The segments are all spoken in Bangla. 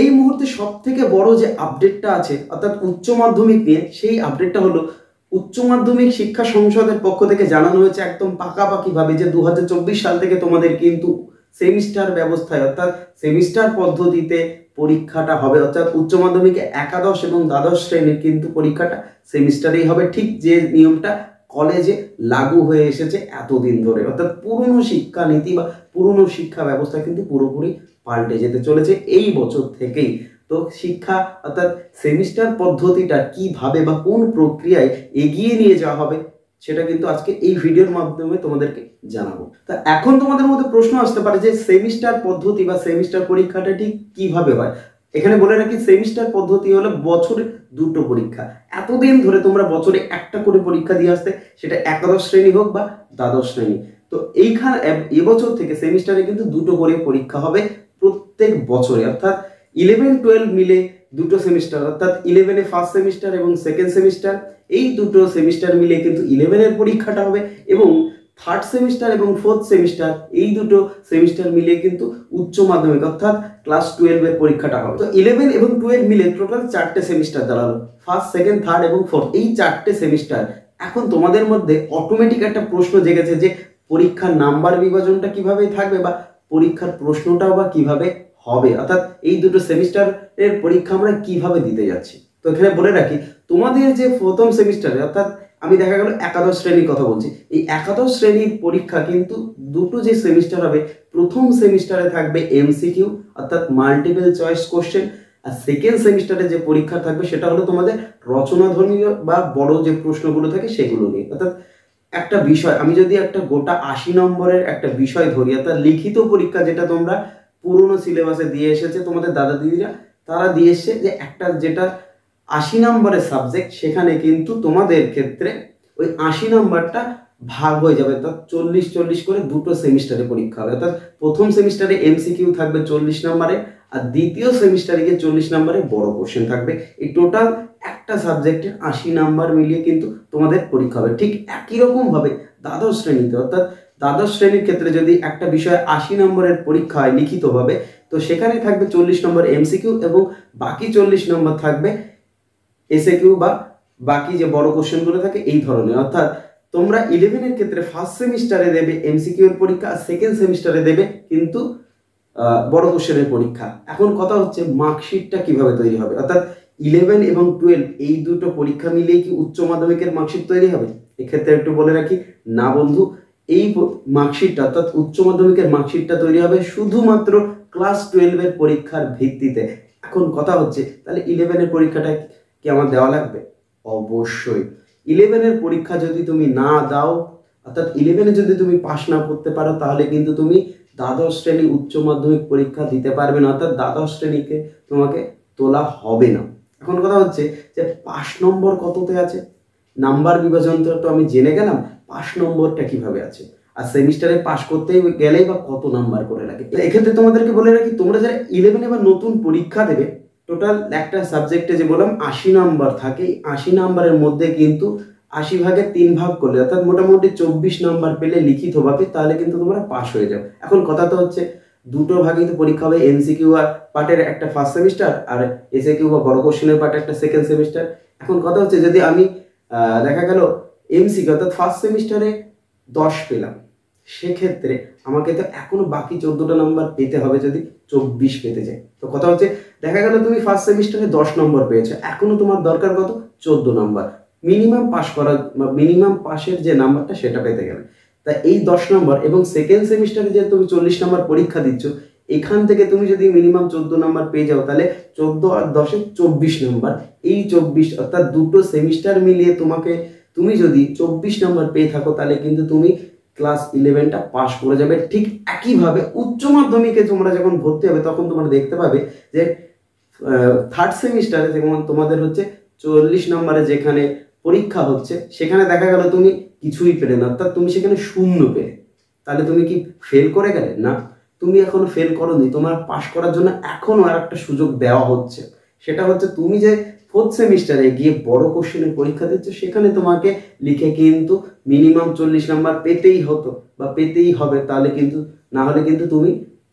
এই মুহূর্তে সব থেকে বড় যে আপডেটটা আছে অর্থাৎ উচ্চ মাধ্যমিক নিয়ে, সেই আপডেটটা হলো উচ্চ মাধ্যমিক শিক্ষা সংসদের পক্ষ থেকে জানানো হয়েছে একদম পাকাপাকিভাবে যে 2024 সাল থেকে তোমাদের কিন্তু সেমিস্টার ব্যবস্থায় অর্থাৎ সেমিস্টার পদ্ধতিতে পরীক্ষাটা হবে। অর্থাৎ উচ্চ মাধ্যমিকে একাদশ এবং দ্বাদশ শ্রেণীর কিন্তু পরীক্ষাটা সেমিস্টারেই হবে, ঠিক যে নিয়মটা কলেজে লাগু হয়ে এসেছে এতদিন ধরে। অর্থাৎ পুরনো শিক্ষানীতি বা পুরনো শিক্ষা ব্যবস্থা কিন্তু পুরোপুরি পাল্টে যেতে চলেছে এই বছর থেকেই। তো শিক্ষা অর্থাৎ সেমিস্টার পদ্ধতিটা কিভাবে বা কোন প্রক্রিয়ায় এগিয়ে নিয়ে যাওয়া হবে সেটা কিন্তু আজকে এই ভিডিওর মাধ্যমে তোমাদেরকে জানাবো। তা এখন তোমাদের মধ্যে প্রশ্ন আসতে পারে যে সেমিস্টার পদ্ধতি বা সেমিস্টার পরীক্ষাটা ঠিক কিভাবে হয়। এখানে বলে রাখি, সেমিস্টার পদ্ধতি হলো বছরে দুটো পরীক্ষা। এতদিন ধরে তোমরা বছরে একটা করে পরীক্ষা দিয়ে আসতে, সেটা একাদশ শ্রেণী হোক বা দ্বাদশ শ্রেণী। তো এইখানে এবছর থেকে সেমিস্টারে কিন্তু দুটো করে পরীক্ষা হবে প্রত্যেক বছরে। অর্থাৎ 11-12 মিলে দুটো সেমিস্টার, অর্থাৎ 11-এ ফার্স্ট সেমিস্টার এবং সেকেন্ড সেমিস্টার, এই দুটো সেমিস্টার মিলে কিন্তু 11-এর পরীক্ষাটা হবে। এবং থার্ড সেমিস্টার এবং ফোর্থ সেমিস্টার, এই দুটো সেমিস্টার মিলিয়ে কিন্তু উচ্চ মাধ্যমিক অর্থাৎ ক্লাস 12-এর পরীক্ষাটা হবে। তো 11 এবং 12 মিলে টোটাল 4টে সেমিস্টার দাঁড়ালো, ফার্স্ট, সেকেন্ড, থার্ড এবং ফোর্থ, এই 4টে সেমিস্টার। এখন তোমাদের মধ্যে অটোমেটিক একটা প্রশ্ন জেগেছে যে পরীক্ষার নাম্বার বিভাজনটা কিভাবে থাকবে বা পরীক্ষার প্রশ্নটাও বা কিভাবে হবে, অর্থাৎ এই দুটো সেমিস্টারের পরীক্ষা আমরা কিভাবে দিতে যাচ্ছি। তো এখানে বলে রাখি, তোমাদের যে প্রথম সেমিস্টারে অর্থাৎ আমি দেখা গেল একাদশ শ্রেণীর কথা বলছি, এই একাদশ শ্রেণীর পরীক্ষা কিন্তু দুটো যে সেমিস্টার হবে, প্রথম সেমিস্টারে থাকবে এমসিকিউ অর্থাৎ মাল্টিপল চয়েস কোশ্চেন, আর সেকেন্ড সেমিস্টারে যে পরীক্ষা থাকবে সেটা হলো তোমাদের রচনাধর্মী বা বড় যে প্রশ্নগুলো থাকে সেগুলো নিয়ে। অর্থাৎ একটা বিষয়, আমি যদি একটা গোটা 80 নম্বরের একটা বিষয় ধরি, অর্থাৎ লিখিত পরীক্ষা যেটা তোমরা পুরনো সিলেবাসে দিয়ে এসেছে তোমাদের দাদা দিদিরা, তারা দিয়ে এসছে যে একটা যেটা 80 নম্বরের সাবজেক্ট, সেখানে কিন্তু তোমাদের ক্ষেত্রে ওই 80 নম্বরটা ভাগ হয়ে যাবে, অর্থাৎ 40-40 করে দুটো সেমিস্টারে পরীক্ষা হবে। অর্থাৎ প্রথম সেমিস্টারে এমসিকিউ থাকবে 40 নম্বরে, আর দ্বিতীয় সেমিস্টারে গিয়ে 40 নম্বরে বড় কোশ্চেন থাকবে। এই টোটাল একটা সাবজেক্টে 80 নাম্বার মিলিয়ে কিন্তু তোমাদের পরীক্ষা হবে। ঠিক একই রকম ভাবে দ্বাদশ শ্রেণীতে, অর্থাৎ দ্বাদশ শ্রেণীর ক্ষেত্রে যদি একটা বিষয়ে 80 নম্বরের পরীক্ষা হয় লিখিতভাবে, তো সেখানে থাকবে 40 নম্বর এমসিকিউ এবং বাকি 40 নম্বর থাকবে এসএকিউ বা বাকি যে বড় কোশ্চেনগুলো থাকে এই ধরনের। অর্থাৎ তোমরা 11-এর ক্ষেত্রে ফার্স্ট সেমিস্টারে দেবে এমসিকিউ এর পরীক্ষা, আর সেকেন্ড সেমিস্টারে দেবে কিন্তু বড় কোশ্চেনের পরীক্ষা। এখন কথা হচ্ছে মার্কশিটটা কিভাবে তৈরি হবে, অর্থাৎ 11 এবং 12 এই দুটো পরীক্ষা মিলিয়ে কি উচ্চ মাধ্যমিকের মার্কশিট তৈরি হবে? এক্ষেত্রে একটু বলে রাখি, না বন্ধু, এই মার্কশিটটা অর্থাৎ উচ্চ মাধ্যমিকের মার্কশিটটা তৈরি হবে শুধুমাত্র ক্লাস 12-এর পরীক্ষার ভিত্তিতে। এখন কথা হচ্ছে, তাহলে 11-এর পরীক্ষাটা কি আমার দেওয়া লাগবে? অবশ্যই। 11-এর পরীক্ষা যদি তুমি না দাও, অর্থাৎ 11-এ যদি তুমি পাস না করতে পারো, তাহলে কিন্তু তুমি দ্বাদশ শ্রেণী উচ্চ মাধ্যমিক পরীক্ষা দিতে পারবে না, অর্থাৎ দ্বাদশ শ্রেণীকে তোমাকে তোলা হবে না। এখন কথা হচ্ছে যে পাস নম্বর কততে আছে, নাম্বার বিভাজনটা তো আমি জেনে গেলাম, পাস নম্বরটা কিভাবে আছে, আর সেমিস্টারে পাস করতে গেলেই বা কত নাম্বার করে লাগে। এক্ষেত্রে তোমাদেরকে বলে রাখি, তোমরা যারা 11-এ বা নতুন পরীক্ষা দেবে, টোটাল একটা সাবজেক্টে যে বললাম 80 নাম্বার থাকে, 80 নাম্বারের মধ্যে কিন্তু 80 ভাগের 3 ভাগ করলে অর্থাৎ মোটামুটি 24 নাম্বার পেলে লিখিতভাবে, তাহলে কিন্তু তোমরা পাস হয়ে যাও। এখন কথা তো হচ্ছে দুটো ভাগেই তো পরীক্ষা হবে, এমসিকিউ আর পার্টের একটা ফার্স্ট সেমিস্টার আর এসএকিউ বা বড় কোশ্চেনের পার্টে একটা সেকেন্ড সেমিস্টার। এখন কথা হচ্ছে যদি আমি দেখা গেল এমসিকিউ অর্থাৎ ফার্স্ট সেমিস্টারে 10 পেলাম, সেক্ষেত্রে আমাকে তো এখনো বাকি 14টা নাম্বার পেতে হবে যদি 24 পেতে যায়। তো কথা হচ্ছে দেখা গেল তুমি ফার্স্ট সেমিস্টারে 10 নম্বর পেয়েছো, এখনো তোমার দরকার কত? 14 নম্বর মিনিমাম পাস করার, মিনিমাম পাসের যে নাম্বারটা সেটা পেতে গেলে। তা এই 10 নম্বর এবং সেকেন্ড সেমিস্টারে যে তুমি 40 নম্বর পরীক্ষা দিচ্ছ, এখান থেকে তুমি যদি মিনিমাম 14 নম্বর পেয়ে যাও, তাহলে 14 আর 10-এ 24 নম্বর। এই 24 অর্থাৎ দুটো সেমিস্টার মিলিয়ে তুমি যদি 24 নম্বর পেয়ে থাকো, তাহলে কিন্তু তুমি ক্লাস 11টা পাস করে যাবে। ঠিক একইভাবে উচ্চ মাধ্যমিকে তোমরা যখন ভর্তি হবে, তখন তোমরা দেখতে পাবে যে থার্ড সেমিস্টারে যেমন তোমাদের হচ্ছে 40 নম্বরে যেখানে পরীক্ষা হচ্ছে, সেখানে দেখা গেল তুমি কিছুই পেলে না, অর্থাৎ তুমি সেখানে 0 পেলে, তাহলে তুমি কি ফেল করে গেলে? না, তুমি এখনো ফেল করোনি, তোমার পাস করার জন্য এখনো আর একটা সুযোগ দেওয়া হচ্ছে। সেটা হচ্ছে তুমি যে ফোর্থ সেমিস্টারে গিয়ে বড় কোশ্চেনের পরীক্ষা দিচ্ছ, সেখানে তোমাকে লিখে কিন্তু মিনিমাম 40 নাম্বার পেতেই হতো বা পেতেই হবে, তাহলে কিন্তু না হলে কিন্তু তুমি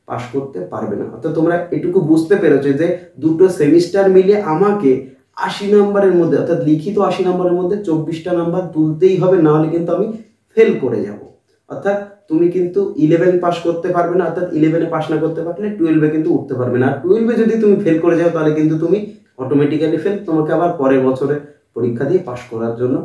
পাস করতে পারবে না। অর্থাৎ তোমরা এটুকু বুঝতে পেরেছো যে দুটো সেমিস্টার মিলিয়ে আমাকে 80 নম্বরের মধ্যে, অর্থাৎ লিখিত 80 নম্বরের মধ্যে 24টা নাম্বার তুলতেই হবে, না হলে কিন্তু আমি ফেল করে যাব। অর্থাৎ তুমি কিন্তু 11 পাস করতে পারবে না, অর্থাৎ 11-এ পাস না করতে পারলে 12-এ কিন্তু উঠতে পারবে না। আর 12-এ যদি তুমি ফেল করে যাও তাহলে কিন্তু তুমি অটোমেটিক্যালি ফেল, তোমাকে আবার পরের বছরে পরীক্ষা দিয়ে পাস করার জন্য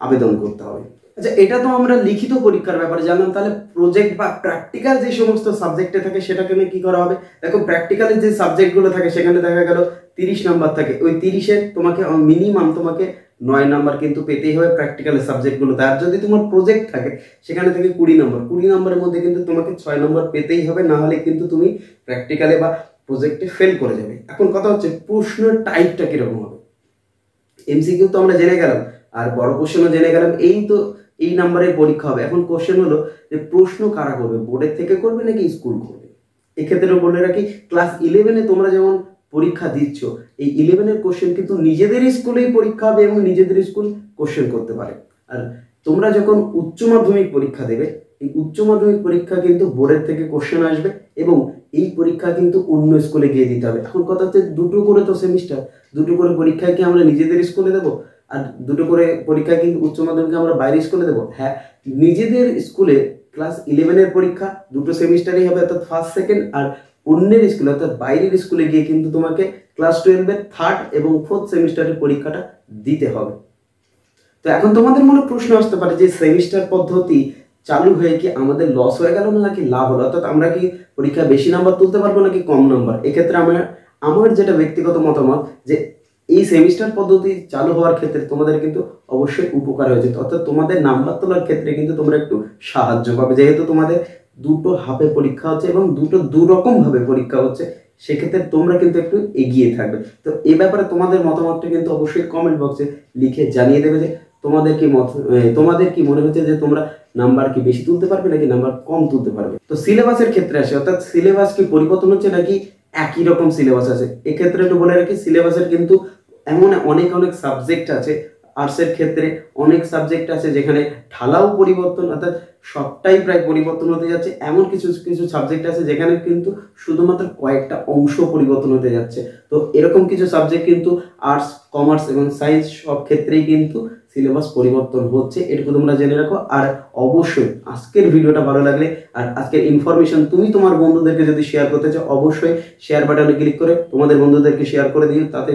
আবেদন করতে হবে। আচ্ছা, এটা তো আমরা লিখিত পরীক্ষার ব্যাপারে জানলাম। তাহলে প্রজেক্ট বা প্র্যাকটিক্যাল যে সমস্ত সাবজেক্টে থাকে সেটাকে নিয়ে কি করা হবে? দেখো, প্র্যাকটিক্যালে যে সাবজেক্টগুলো থাকে সেখানে দেখা গেল 30 নাম্বার থাকে, ওই 30-এ তোমাকে মিনিমাম তোমাকে 9 নাম্বার কিন্তু পেতেই হবে প্র্যাকটিক্যালের সাবজেক্টগুলোতে। আর যদি তোমার প্রজেক্ট থাকে সেখানে থেকে 20 নম্বরের মধ্যে কিন্তু তোমাকে 6 নম্বর পেতেই হবে, না হলে কিন্তু তুমি প্র্যাকটিক্যালে বা প্রজেক্টে ফেল করে যাবে। এখন কথা হচ্ছে প্রশ্নের টাইপটা কিরকম হবে। এমসিকিউ তো আমরা জেনে গেলাম, আর বড় কোশ্চেনও জেনে গেলাম। এই নাম্বারের পরীক্ষা হবে। এখন কোশ্চেন হলো যে প্রশ্ন কারা করবে, বোর্ডের থেকে করবে নাকি স্কুল করবে? এক্ষেত্রে বলে রাখি, ক্লাস 11-এ তোমরা যেমন পরীক্ষা দিচ্ছ, এই 11-এর কোশ্চেন কিন্তু নিজেদের স্কুলেই পরীক্ষা হবে এবং নিজেদের স্কুল কোশ্চেন করতে পারে। আর তোমরা যখন উচ্চ মাধ্যমিক পরীক্ষা দেবে, এই উচ্চ মাধ্যমিক পরীক্ষা কিন্তু বোর্ডের থেকে কোশ্চেন আসবে এবং এই পরীক্ষা কিন্তু অন্য স্কুলে গিয়ে দিতে হবে। এখন কথা হচ্ছে দুটো করে তো সেমিস্টার, দুটো করে পরীক্ষায় কি আমরা নিজেদের স্কুলে দেবো? আর দুটো করে পরীক্ষায় কিন্তু উচ্চ মাধ্যমিকে আমরা বাইরের স্কুলে দেবো? হ্যাঁ, নিজেদের স্কুলে ক্লাস 11-এর পরীক্ষা দুটো সেমিস্টারই হবে, অর্থাৎ ফার্স্ট সেকেন্ড। আর অন্যের স্কুলে অর্থাৎ বাইরের স্কুলে গিয়ে কিন্তু তোমাকে ক্লাস 12-এর থার্ড এবং ফোর্থ সেমিস্টারের পরীক্ষাটা দিতে হবে। তো এখন তোমাদের মনে প্রশ্ন আসতে পারে যে সেমিস্টার পদ্ধতি চালু হয়ে কি আমাদের লস হয়ে গেল না নাকি লাভ হলো? অর্থাৎ আমরা কি পরীক্ষায় বেশি নাম্বার তুলতে পারবো নাকি কম নাম্বার? এক্ষেত্রে আমার যেটা ব্যক্তিগত মতামত, যে এই সেমিস্টার পদ্ধতি চালু হওয়ার ক্ষেত্রে তোমাদের কিন্তু অবশ্যই উপকার হয়েছে। অর্থাৎ তোমাদের নাম্বার তোলার ক্ষেত্রে কিন্তু তোমরা একটু সাহায্য পাবে, যেহেতু তোমাদের দুটো হাফে পরীক্ষা হচ্ছে এবং দুরকম ভাবে পরীক্ষা হচ্ছে, সেক্ষেত্রে তোমরা কিন্তু একটু এগিয়ে থাকবে। তো এই ব্যাপারে তোমাদের মতামতটা কিন্তু অবশ্যই কমেন্ট বক্সে লিখে জানিয়ে দেবে যে তোমাদের কি মনে হচ্ছে যে তোমরা নাম্বার কি বেশি তুলতে পারবে নাকি নাম্বার কম তুলতে পারবে। তো সিলেবাসের ক্ষেত্রে আসে, অর্থাৎ সিলেবাস কি পরিবর্তন হচ্ছে নাকি একই রকম সিলেবাস আছে? এক্ষেত্রে একটু বলে রাখি, সিলেবাসের কিন্তু এমন অনেক সাবজেক্ট আছে। আর্টসের ক্ষেত্রে অনেক সাবজেক্ট আছে যেখানে ঢালাও পরিবর্তন, অর্থাৎ সবটাই প্রায় পরিবর্তন হতে যাচ্ছে। এমন কিছু সাবজেক্ট আছে যেখানে কিন্তু শুধুমাত্র কয়েকটা অংশ পরিবর্তন হতে যাচ্ছে। তো এরকম কিছু সাবজেক্ট কিন্তু আর্টস, কমার্স এবং সায়েন্স সব ক্ষেত্রেই কিন্তু সিলেবাস পরিবর্তন হচ্ছে, এটুকু তোমরা জেনে রাখো। আর অবশ্যই আজকের ভিডিওটা ভালো লাগলে আর আজকের ইনফরমেশন তুমি তোমার বন্ধুদেরকে যদি শেয়ার করতে চাও, অবশ্যই শেয়ার বাটনে ক্লিক করে তোমাদের বন্ধুদেরকে শেয়ার করে দিও তাতে।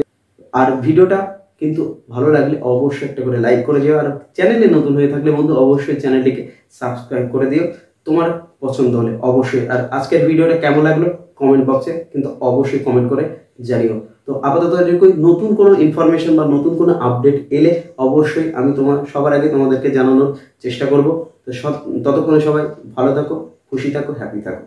আর ভিডিওটা কিন্তু ভালো লাগলে অবশ্যই একটা করে লাইক করে দিও। আর চ্যানেলে নতুন হয়ে থাকলে বন্ধু অবশ্যই চ্যানেলটিকে সাবস্ক্রাইব করে দিও তোমার পছন্দ হলে অবশ্যই। আর আজকের ভিডিওটা কেমন লাগলো কমেন্ট বক্সে কিন্তু অবশ্যই কমেন্ট করে জানিও। তো আপাতত নতুন কোনো ইনফরমেশন বা নতুন কোনো আপডেট এলে অবশ্যই আমি সবার আগে তোমাদেরকে জানানোর চেষ্টা করব। তো ততক্ষণে সবাই ভালো থাকো, খুশি থাকো, হ্যাপি থাকো।